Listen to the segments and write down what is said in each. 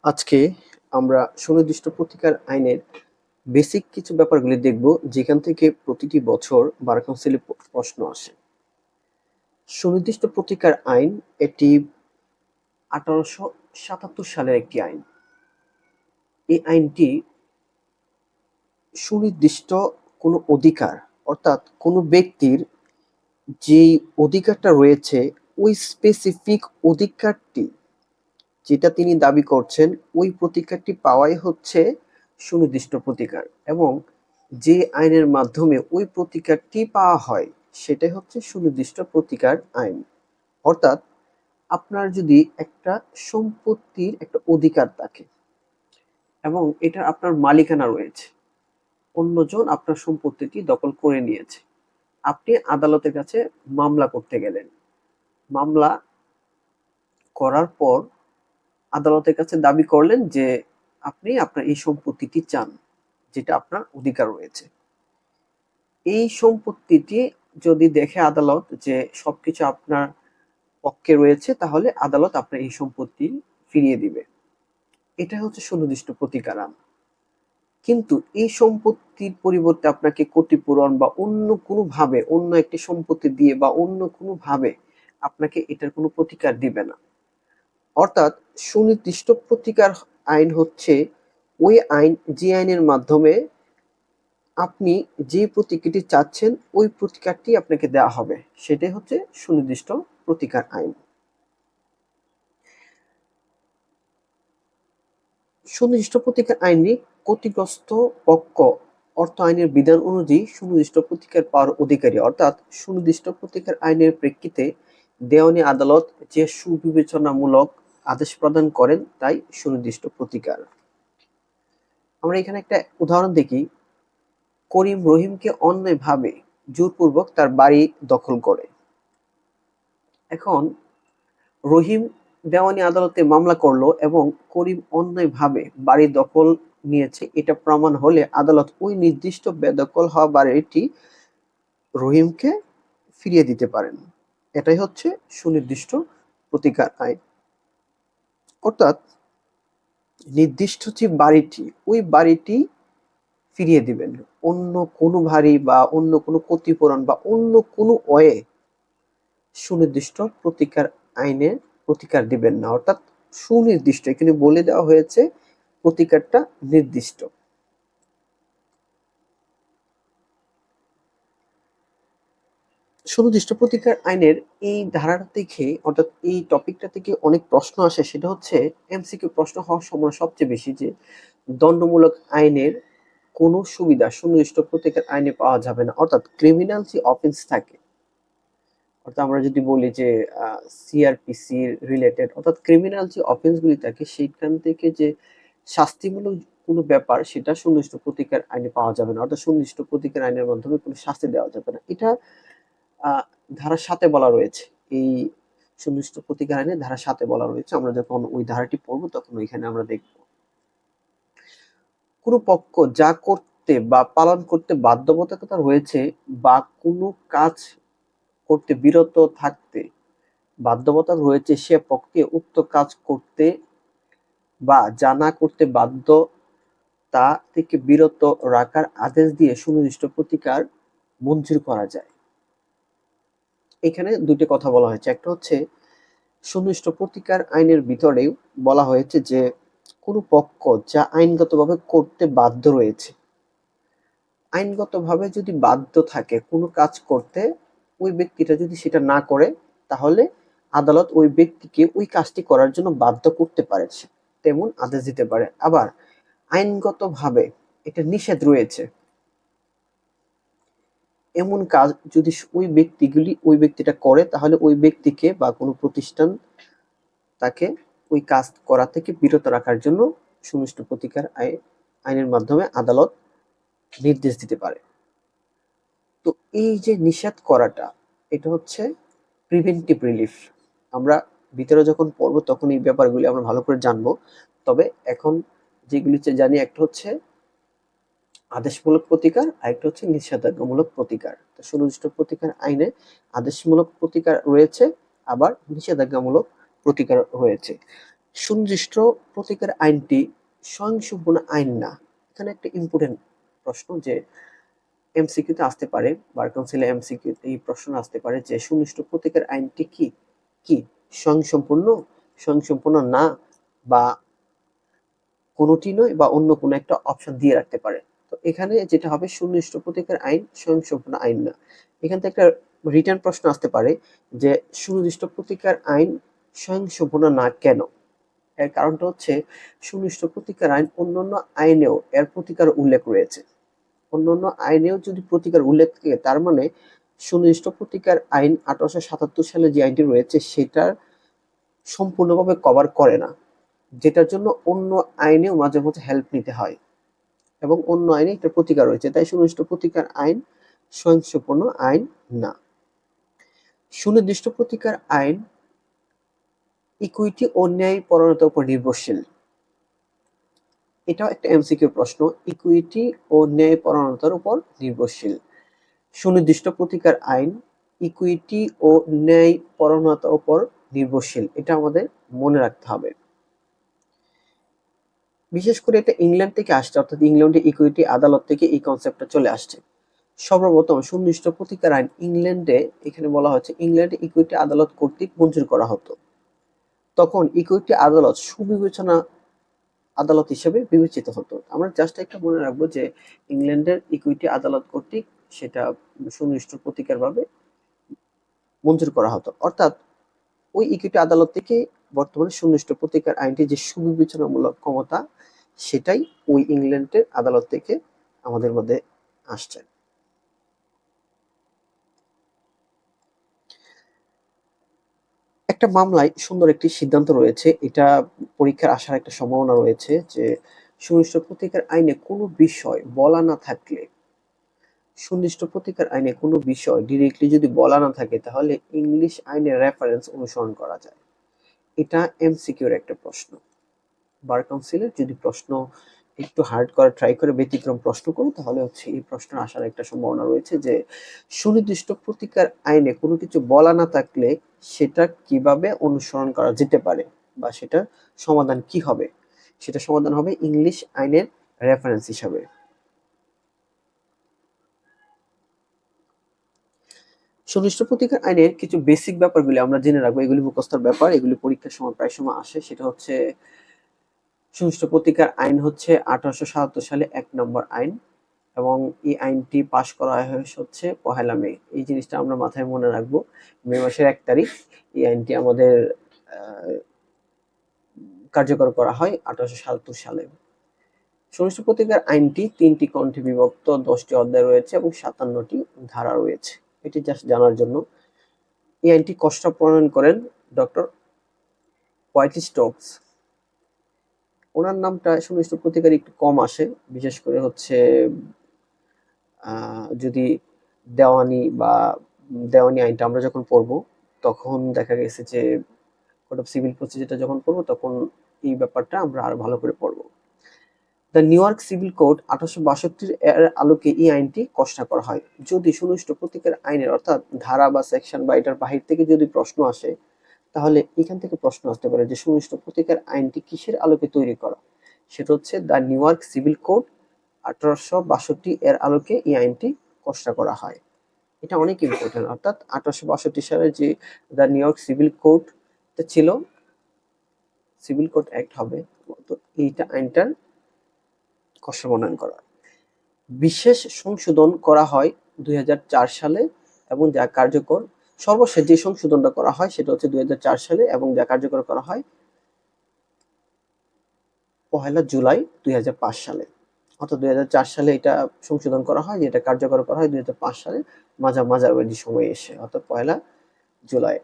আজকে আমরা সুনির্দিষ্ট প্রতিকার আইনের বেসিক কিছু ব্যাপারগুলি দেখব, যেখান থেকে প্রতিটি বছর বার কাউন্সিলে প্রশ্ন আসে। সুনির্দিষ্ট প্রতিকার আইন এটি 1877 সালের একটি আইন। এই আইনটি সুনির্দিষ্ট কোনো অধিকার, অর্থাৎ কোনো ব্যক্তির যেই অধিকারটা রয়েছে ওই স্পেসিফিক অধিকারটি যেটা তিনি দাবি করছেন ওই প্রতিকারটি পাওয়াই হচ্ছে সুনির্দিষ্ট প্রতিকার, এবং যে আইনের মাধ্যমে ওই প্রতিকারটি পাওয়া হয় সেটাই হচ্ছে সুনির্দিষ্ট প্রতিকার আইন। অর্থাৎ আপনার যদি একটা সম্পত্তির একটা অধিকার থাকে এবং এটা আপনার মালিকানা রয়েছে, অন্যজন আপনার সম্পত্তিটি দখল করে নিয়েছে, আপনি আদালতের কাছে মামলা করতে গেলেন। মামলা করার পর আদালতের কাছে দাবি করলেন যে আপনি আপনার এই সম্পত্তিটি চান, যেটা আপনার অধিকার রয়েছে। এই সম্পত্তিটি যদি দেখে আদালত যে সবকিছু আপনার পক্ষে রয়েছে, তাহলে আদালত আপনার এই সম্পত্তি ফিরিয়ে দিবে। এটা হচ্ছে সুনির্দিষ্ট প্রতিকার আইন। কিন্তু এই সম্পত্তির পরিবর্তে আপনাকে ক্ষতিপূরণ বা অন্য কোনো ভাবে, অন্য একটি সম্পত্তি দিয়ে বা অন্য কোনো ভাবে আপনাকে এটার কোনো প্রতিকার দিবে না। অর্থাৎ সুনির্দিষ্ট প্রতিকার আইন হচ্ছে ওই আইন, যে আইনের মাধ্যমে আপনি যে প্রতিকারটি চাচ্ছেন ওই প্রতিকারটি আপনাকে দেওয়া হবে, সেটাই হচ্ছে সুনির্দিষ্ট প্রতিকার আইন। সুনির্দিষ্ট প্রতিকার আইনে ক্ষতিগ্রস্ত পক্ষ অর্থ আইনের বিধান অনুযায়ী সুনির্দিষ্ট প্রতিকার পাওয়ার অধিকারী। অর্থাৎ সুনির্দিষ্ট প্রতিকার আইনের প্রেক্ষিতে দেওয়ানি আদালত যে সুবিবেচনামূলক আদেশ প্রদান করেন তাই সুনির্দিষ্ট প্রতিকার। আমরা এখানে একটা উদাহরণ দেখি। করিম রহিমকে অন্যায়ভাবে জোরপূর্বক তার বাড়ি দখল করে। এখন রহিম দেওয়ানি আদালতে মামলা করলো এবং করিম অন্যায়ভাবে বাড়ি দখল নিয়েছে এটা প্রমাণ হলে আদালত ওই নির্দিষ্ট বেদখল হওয়া বাড়িটি রহিমকে ফিরিয়ে দিতে পারেন। এটাই হচ্ছে সুনির্দিষ্ট প্রতিকার আইন। অর্থাৎ নির্দিষ্ট যে বাড়িটি, ওই বাড়িটি ফিরিয়ে দিবেন, অন্য কোনো বাড়ি বা অন্য কোনো ক্ষতিপূরণ বা অন্য কোনো ওয়ে সুনির্দিষ্ট প্রতিকার আইনে প্রতিকার দিবেন না। অর্থাৎ সুনির্দিষ্ট, এখানে বলে দেওয়া হয়েছে প্রতিকারটা নির্দিষ্ট। সুনির্দিষ্ট প্রতিকার আইনের এই ধারাটা থেকে, অর্থাৎ এই টপিকটা থেকে অনেক প্রশ্ন আসে। সেটা হচ্ছে এমসিকিউ প্রশ্ন হওয়ার সময় সবচেয়ে বেশি যে দণ্ডমূলক আইনের কোনো সুবিধা সুনির্দিষ্ট প্রতিকার আইনে পাওয়া যাবে না। অর্থাৎ ক্রিমিনাল যে অফেন্স থাকে, অর্থাৎ আমরা যদি বলি যে সিআরপিসি রিলেটেড, অর্থাৎ ক্রিমিনাল যে অফেন্স গুলি থাকে সেইখান থেকে যে শাস্তিমূলক কোনো ব্যাপার সেটা সুনির্দিষ্ট প্রতিকার আইনে পাওয়া যাবে না। অর্থাৎ সুনির্দিষ্ট প্রতিকার আইনের মাধ্যমে কোনো শাস্তি দেওয়া যাবে না। এটা ধারা ৭ বলা রয়েছে। এই সুনির্দিষ্ট প্রতিকার আইনে ধারা ৭ বলা রয়েছে। আমরা যখন ওই ধারাটি পড়বো তখন ওইখানে আমরা দেখব। কোনো পক্ষ যা করতে বা পালন করতে বাধ্যবাধকতা রয়েছে বা কোনো কাজ করতে বিরত থাকতে বাধ্যবাধকতা রয়েছে, সে পক্ষকে উক্ত কাজ করতে বা যা না করতে বাধ্য তা থেকে বিরত রাখার আদেশ দিয়ে সুনির্দিষ্ট প্রতিকার মঞ্জুর করা যায়। এখানে দুটি কথা বলা হয়েছে। একটা হচ্ছে সুনির্দিষ্ট প্রতিকার আইনের ভিতরেও বলা হয়েছে যে কোনো পক্ষ যা আইনগতভাবে করতে বাধ্য রয়েছে, আইনগতভাবে যদি বাধ্য থাকে কোনো কাজ করতে, ওই ব্যক্তিটা যদি সেটা না করে তাহলে আদালত ওই ব্যক্তিকে ওই কাজটি করার জন্য বাধ্য করতে পারে, তেমন আদেশ দিতে পারে। আবার আইনগতভাবে এটা নিষেধ রয়েছে, এমন কাজ যদি ওই ব্যক্তিটা করে তাহলে ওই ব্যক্তিকে বা কোনো প্রতিষ্ঠান তাকে ওই কাজ করা থেকে বিরত রাখার জন্য সুনির্দিষ্ট প্রতিকার আইনের মাধ্যমে আদালত নির্দেশ দিতে পারে। তো এই যে নিষেধ করাটা, এটা হচ্ছে প্রিভেন্টিভ রিলিফ। আমরা ভিতরে যখন পড়বো তখন এই ব্যাপারগুলি আমরা ভালো করে জানবো। তবে এখন যেগুলি জানি, একটা হচ্ছে আদেশমূলক প্রতিকার, আরেকটা হচ্ছে নিষেধাজ্ঞামূলক প্রতিকার। তো সুনির্দিষ্ট প্রতিকার আইনে আদেশমূলক প্রতিকার রয়েছে, আবার নিষেধাজ্ঞামূলক প্রতিকার রয়েছে। সুনির্দিষ্ট প্রতিকার আইনটি স্বয়ংসম্পূর্ণ আইন না। এখানে একটা ইম্পর্টেন্ট প্রশ্ন যে এমসিকিউতে আসতে পারে, বার কাউন্সিলে এমসিকিউতে এই প্রশ্ন আসতে পারে যে সুনির্দিষ্ট প্রতিকার আইনটি কি কি স্বয়ংসম্পূর্ণ, স্বয়ংসম্পূর্ণ না, বা কোনোটি নয়, বা অন্য কোনো একটা অপশন দিয়ে রাখতে পারে। তো এখানে যেটা হবে সুনির্দিষ্ট প্রতিকার আইন স্বয়ংসম্পূর্ণ আইন না। এখান থেকে একটা রিটার্ন প্রশ্ন আসতে পারে যে সুনির্দিষ্ট প্রতিকার আইন স্বয়ংসম্পূর্ণ না কেন? এর কারণটা হচ্ছে সুনির্দিষ্ট প্রতিকার আইন অন্যান্য আইনেও এর প্রতিকার উল্লেখ রয়েছে। অন্যান্য আইনেও যদি প্রতিকার উল্লেখ থাকে তার মানে সুনির্দিষ্ট প্রতিকার আইন 1877 সালে যে আইনটি রয়েছে সেটার সম্পূর্ণভাবে কভার করে না, যেটার জন্য অন্য আইনেও মাঝে মাঝে হেল্প নিতে হয় এবং অন্য আইনে একটা প্রতিকার রয়েছে, তাই সুনির্দিষ্ট প্রতিকার আইন স্বয়ংসম্পূর্ণ আইন না। সুনির্দিষ্ট প্রতিকার আইন ইকুইটি ও ন্যায়পরায়ণতার উপর নির্ভরশীল। এটাও একটা এমসিকিউ প্রশ্ন, ইকুইটি ও ন্যায়পরায়ণতার উপর নির্ভরশীল। সুনির্দিষ্ট প্রতিকার আইন ইকুইটি ও ন্যায়পরায়ণতার উপর নির্ভরশীল, এটা আমাদের মনে রাখতে হবে। বিশেষ করে এটা ইংল্যান্ড থেকে আসছে, অর্থাৎ ইংল্যান্ডে ইকুইটি আদালত থেকে এই কনসেপ্টটা চলে আসছে। সর্বপ্রথম সুনির্দিষ্ট প্রতিকার আইন ইংল্যান্ডে, এখানে বলা হচ্ছে ইংল্যান্ডে ইকুইটি আদালত কর্তৃক মঞ্জুর করা হতো। তখন ইকুইটি আদালত সুবিবেচনা আদালত হিসেবে বিবেচিত হতো। আমরা জাস্ট একটা মনে রাখবো যে ইংল্যান্ডের ইকুইটি আদালত কর্তৃক সেটা সুনির্দিষ্ট প্রতিকার ভাবে মঞ্জুর করা হতো, অর্থাৎ ওই ইকুইটি আদালত থেকে বর্তমানে সুনির্দিষ্ট প্রতিকার আইনটি যে সুবিবেচনামূলক ক্ষমতা সেটাই ওই ইংল্যান্ডের আদালত থেকে আমাদের মধ্যে আসছে। একটা মামলায় সুন্দর একটি সিদ্ধান্ত রয়েছে, এটা পরীক্ষার আসার একটা সম্ভাবনা রয়েছে যে সুনির্দিষ্ট প্রতিকার আইনে কোনো বিষয় বলা না থাকলে, সুনির্দিষ্ট প্রতিকার আইনে কোনো বিষয় ডিরেক্টলি যদি বলা না থাকে তাহলে ইংলিশ আইনের রেফারেন্স অনুসরণ করা যায়। এটা এমসিকিউর একটা প্রশ্ন। বার কাউন্সিলের যদি প্রশ্ন একটু হার্ড করা ট্রাই করে ব্যতিক্রম প্রশ্ন করে তাহলে হচ্ছে এই প্রশ্ন আসার একটা সম্ভাবনা রয়েছে যে সুনির্দিষ্ট প্রতিকার আইনে কোনো কিছু বলা না থাকলে সেটা কিভাবে অনুসরণ করা যেতে পারে বা সেটার সমাধান কি হবে, সেটা সমাধান হবে ইংলিশ আইনের রেফারেন্স হিসাবে। সুনির্দিষ্ট প্রতিকার আইনের কিছু বেসিক ব্যাপারগুলি আমরা জেনে রাখবো, এগুলি মুখস্থর ব্যাপার, এগুলি পরীক্ষার সময় প্রায় সময় আসে। সেটা হচ্ছে সুনির্দিষ্ট প্রতিকার আইন হচ্ছে 1877 সালে 1 নম্বর আইন এবং এই আইনটি পাশ করা হচ্ছে 1 মে। এই জিনিসটা আমরা মাথায় মনে রাখবো। মে মাসের 1 তারিখ এই আইনটি আমাদের কার্যকর করা হয় 1877 সালে। সুনির্দিষ্ট প্রতিকার আইনটি 3টি খণ্ডে বিভক্ত, 10টি অধ্যায় রয়েছে এবং 57টি ধারা রয়েছে। এটি জাস্ট জানার জন্য। এই আইনটি খসড়া প্রণয়ন করেন ডক্টর হোয়াইট স্টোকস। ওনার নামটা সুনির্দিষ্ট প্রতিকার একটু কম আসে, বিশেষ করে হচ্ছে যদি দেওয়ানি বা দেওয়ানি আইনটা আমরা যখন পড়বো তখন দেখা গেছে যে কোড অফ সিভিল প্রসিজারটা যখন পড়বো তখন এই ব্যাপারটা আমরা আরো ভালো করে পড়বো। The new York civil code 1862 এর আলোকে এই আইনটি খসড়া করা হয়। যদি সুনির্দিষ্ট প্রতিকার আইনের অর্থাৎ ধারা বা সেকশন বা এটার বাহির থেকে যদি প্রশ্ন আসে তাহলে এখান থেকে প্রশ্ন আসতে পারে যে সুনির্দিষ্ট প্রতিকার আইনটি কিসের আলোকে তৈরি করা, সেটা হচ্ছে the new York civil code 1862 এর আলোকে এই আইনটি খসড়া করা হয়। এটা অনেক ইম্পর্টেন্ট, অর্থাৎ 1862 সালে যে the new York civil code ছিল, সিভিল কোড অ্যাক্ট হবে, তো এইটা আইনটার খসড়া প্রণয়ন করা। বিশেষ সংশোধন করা হয় 2004 সালে এবং যা কার্যকর, সর্বশেষ যে সংশোধনটা করা হয় সেটা হচ্ছে 2004 সালে এবং যা কার্যকর করা হয় 1 জুলাই 2005 সালে। অর্থাৎ 2004 সালে এটা সংশোধন করা হয়, যেটা কার্যকর করা হয় 2005 সালে মাঝামাঝি সময়ে এসে, অর্থাৎ 1 জুলাই।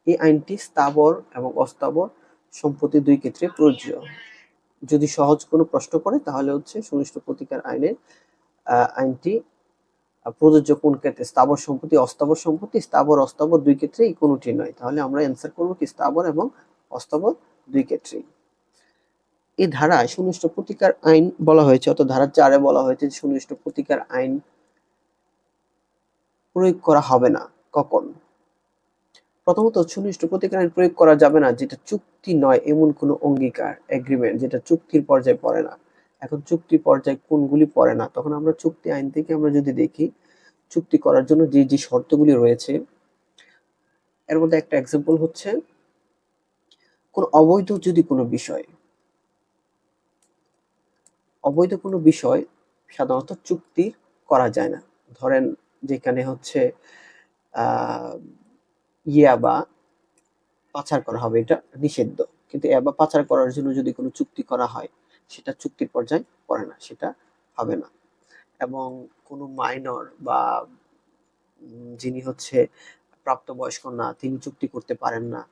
এই আইনটি স্থাবর এবং অস্থাবর সম্পত্তি দুই ক্ষেত্রে প্রযোজ্য। যদি সহজ কোনো প্রশ্ন করে তাহলে হচ্ছে সুনির্দিষ্ট প্রতিকার আইনটি প্রযোজ্য কোন ক্ষেত্রে, স্থাবর সম্পত্তি অস্থাবর সম্পত্তি, স্থাবর অস্থাবর দুই ক্ষেত্রে এই কোনোটি নয়, তাহলে আমরা অ্যান্সার করবো কি স্থাবর এবং অস্থাবর দুই ক্ষেত্রেই। এই ধারায় সুনির্দিষ্ট প্রতিকার আইন বলা হয়েছে, অর্থাৎ ধারা 4-এ বলা হয়েছে সুনির্দিষ্ট প্রতিকার আইন প্রয়োগ করা হবে না কখন। প্রথমত সুনির্দিষ্ট প্রতিকার আইন প্রয়োগ করা যাবে না যেটা চুক্তি নয় এমন কোনো অঙ্গীকার এগ্রিমেন্ট যেটা চুক্তির পর্যায়ে পড়ে না। এখন চুক্তি পর্যায়ে কোনগুলি পড়ে না, তখন আমরা চুক্তি আইন থেকে আমরা যদি দেখি চুক্তি করার জন্য যে যে শর্তগুলি রয়েছে, এর মধ্যে একটা এক্সাম্পল হচ্ছে কোন অবৈধ যদি কোনো বিষয়, অবৈধ কোনো বিষয় সাধারণত চুক্তি করা যায় না। ধরেন যেখানে হচ্ছে ইয়াবা পাচার করা হবে, এটা নিষিদ্ধ, কিন্তু ইয়াবা পাচার করার জন্য যদি কোনো চুক্তি করা হয় সেটা চুক্তির পর্যায়ে পড়ে না, সেটা হবে না। এবং কোনো মাইনর বা যিনি হচ্ছে প্রাপ্তবয়স্ক না তিনি চুক্তি করতে পারেন না।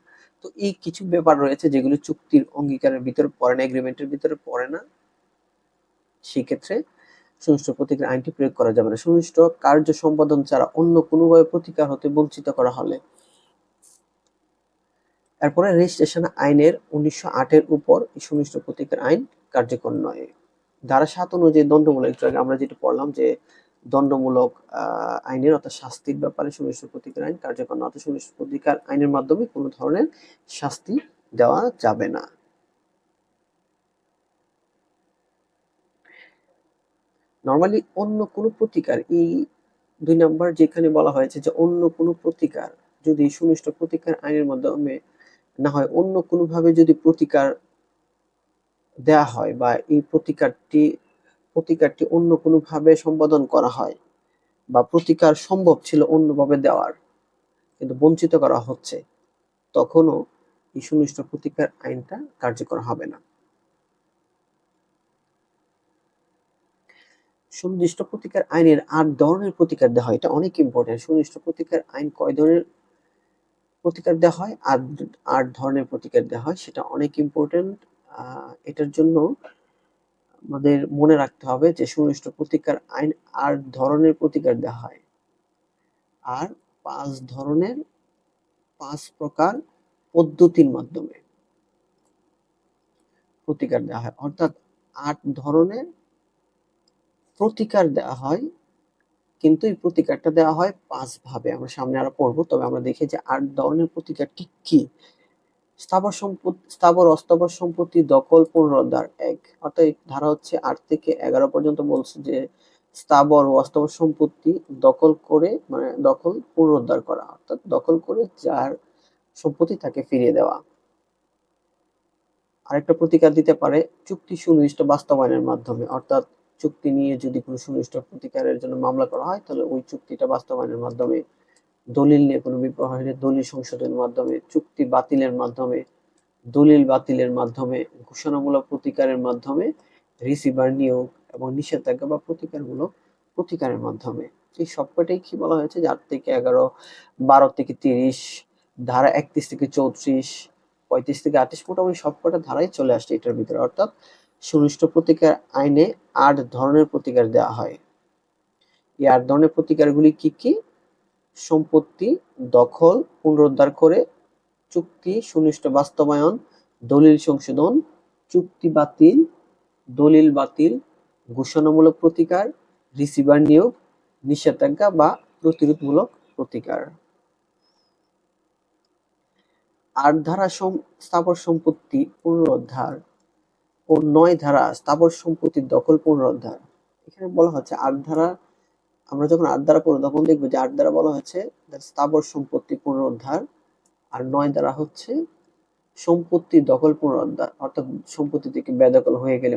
তো এই কিছু ব্যাপার রয়েছে যেগুলো চুক্তির অঙ্গীকারের ভিতরে পড়ে না, এগ্রিমেন্টের ভিতরে পড়ে না, সেই ক্ষেত্রে সুনির্দিষ্ট প্রতিকার আইনটি প্রয়োগ করা যাবে না। সুনির্দিষ্ট কার্য সম্পাদন ছাড়া অন্য কোনোভাবে প্রতিকার হতে বঞ্চিত করা হলে। এরপরে রেজিস্ট্রেশন আইনের 1908 এর উপর সুনির্দিষ্ট প্রতিকার আইন কার্যকর নয়। ধারা 7 অনুযায়ী দণ্ডমূলক, একটু আগে আমরা যেটা পড়লাম যে দণ্ডমূলক আইনের অর্থাৎ শাস্তির ব্যাপারে সুনির্দিষ্ট প্রতিকার আইন কার্যকর নয়, অর্থাৎ সুনির্দিষ্ট প্রতিকার আইনের মাধ্যমে কোনো ধরনের শাস্তি দেওয়া যাবে না। নরমালি অন্য কোনো প্রতিকার, এই 2 নাম্বার যেখানে বলা হয়েছে যে অন্য কোনো প্রতিকার যদি সুনির্দিষ্ট প্রতিকার আইনের মাধ্যমে না হয়, অন্য কোনোভাবে যদি প্রতিকার দেয়া হয় বা এই প্রতিকারটি অন্য কোনোভাবে সম্পাদন করা হয় বা প্রতিকার সম্ভব ছিল অন্যভাবে দেওয়ার কিন্তু বঞ্চিত করা হচ্ছে, তখনও এই সুনির্দিষ্ট প্রতিকার আইনটা কার্যকর হবে না। সুনির্দিষ্ট প্রতিকার আইনের 8 ধরনের প্রতিকার দেওয়া হয়, এটা অনেক ইম্পর্টেন্ট। সুনির্দিষ্ট প্রতিকার আইন কয় ধরনের প্রতিকার দেওয়া হয়? 8 ধরনের প্রতিকার দেওয়া হয়, সেটা অনেক ইম্পর্টেন্ট। এটার জন্য আমাদের মনে রাখতে হবে যে সুনির্দিষ্ট প্রতিকার আইন 8 ধরনের প্রতিকার দেওয়া হয়, আর 5 প্রকার পদ্ধতির মাধ্যমে প্রতিকার দেওয়া হয়, অর্থাৎ 8 ধরনের প্রতিকার দেওয়া হয়, কিন্তু এই প্রতিকারটা দেওয়া হয় 5 ভাবে। আমরা সামনে আরো পড়বো, তবে আমরা দেখি যে 8 ধরনের প্রতিকার কি কি। স্থাবর অস্থাবর সম্পত্তি দখল পুনরুদ্ধার 1, অর্থাৎ এই ধারা হচ্ছে 8 থেকে 11 পর্যন্ত বলছে যে স্থাবর ও অস্থাবর সম্পত্তি দখল করে, মানে দখল পুনরুদ্ধার করা, অর্থাৎ দখল করে যার সম্পত্তি তাকে ফিরিয়ে দেওয়া। আরেকটা প্রতিকার দিতে পারে চুক্তি সুনির্দিষ্ট বাস্তবায়নের মাধ্যমে, অর্থাৎ চুক্তি নিয়ে যদি কোনো সুনির্দিষ্ট প্রতিকারের জন্য মামলা করা হয় তাহলে ওই চুক্তিটা বাস্তবায়নের মাধ্যমে, দলিল নিয়ে কোনো বিবাদ হলে দলিল সংশোধনের মাধ্যমে, চুক্তি বাতিলের মাধ্যমে, দলিল বাতিলের মাধ্যমে, ঘোষণামূলক প্রতিকারের মাধ্যমে, রিসিভার নিয়োগ এবং নিষেধাজ্ঞা বা প্রতিকারমূলক প্রতিকারের মাধ্যমে। এই সবকটাই কি বলা হয়েছে যে 8 থেকে 11, 12 থেকে 30, ধারা 31 থেকে 34, 35 থেকে 38, মোটামুটি সবকটা ধারাই চলে আসছে এটার ভিতরে। অর্থাৎ সুনির্দিষ্ট প্রতিকার আইনে 8 ধরনের প্রতিকার দেওয়া হয়। এই 8 ধরনের প্রতিকারগুলি কি কি? সম্পত্তি দখল পুনরুদ্ধার করে, চুক্তি সুনির্দিষ্ট বাস্তবায়ন, দলিল সংশোধন, চুক্তি বাতিল, দলিল বাতিল, ঘোষণামূলক প্রতিকার, রিসিভার নিয়োগ, নিষেধাজ্ঞা বা প্রতিরোধমূলক প্রতিকার। 8 ধারা স্থাবর সম্পত্তি পুনরুদ্ধার ও 9 ধারা স্থাবর সম্পত্তির দখল পুনরুদ্ধার। এখানে বলা হচ্ছে 8 ধারা, আমরা যখন 8 ধারা পড়ব তখন দেখব যে 8 ধারা বলা হচ্ছে স্থাবর সম্পত্তি পুনরুদ্ধার, আর 9 ধারা হচ্ছে সম্পত্তি দখল পুনরুদ্ধার, অর্থাৎ সম্পত্তি থেকে বেদখল হয়ে গেলে,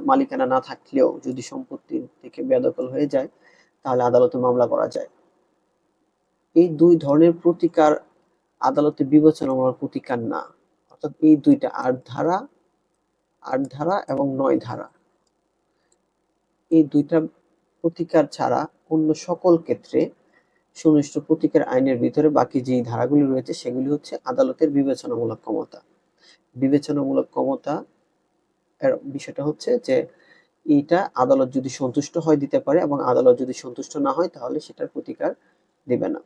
মালিকানা না থাকলেও যদি সম্পত্তি থেকে বেদখল হয়ে যায় তাহলে আদালতে মামলা করা যায়। এই 2 ধরনের প্রতিকার আদালতে বিবেচনামূলক প্রতিকার না, অর্থাৎ এই দুইটা 8 ধারা এবং 9 ধারা, এই দুইটা প্রতিকার ছাড়া অন্য সকল ক্ষেত্রে সুনির্দিষ্ট প্রতিকার আইনের ভিতরে বাকি যে ধারাগুলি রয়েছে সেগুলি হচ্ছে আদালতের বিবেচনামূলক ক্ষমতা। বিবেচনামূলক ক্ষমতা এর বিষয়টা হচ্ছে যে এইটা আদালত যদি সন্তুষ্ট হয় দিতে পারে, এবং আদালত যদি সন্তুষ্ট না হয় তাহলে সেটার প্রতিকার দিবে না।